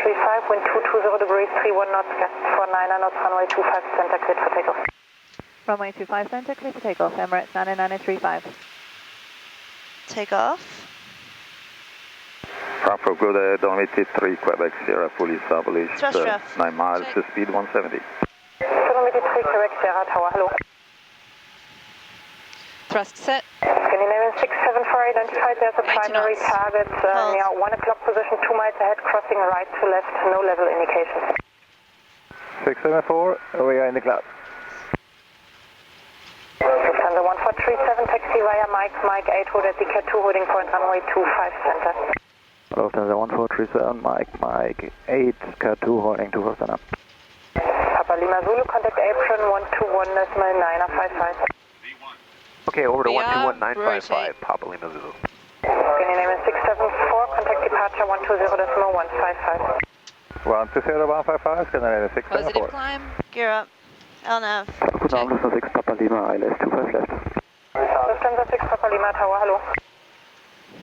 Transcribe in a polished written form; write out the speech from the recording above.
35, wind 220 degrees, 31 knots, gusts 49 knots, runway 25 center, cleared for takeoff. Runway 25 center, clear for takeoff. Emirates 993.5. Take off. Frankfurt, go there, Dolomite 3, Quebec, Sierra, Police, established, Thrust rough. 9 miles, Check. speed 170. Dolomite 3, Quebec, Sierra Tower, hello. Thrust set. Scandinavian 674 identified, there's a 90 primary knots. target Hold. near 1 o'clock position, 2 miles ahead, crossing right to left, no level indication. 674, we are in the cloud. Lufthansa 1437, taxi via Mike 8, hold at DK 2, holding point runway 25 center. Lufthansa 1437, Mike 8, Cat 2, holding 25 center. Papa Lima Zulu, contact apron 121.955. Okay, over to We are 121955, rotate. Papa Lima Zulu. Scandinavian 674, contact departure 120.155. 120.155, Scandinavian Positive 674. climb. Gear up. LNAV. Good Check. Lufthansa 6, Papa Lima, ILS 25 left. Lufthansa 6, Papa Lima Tower, hello.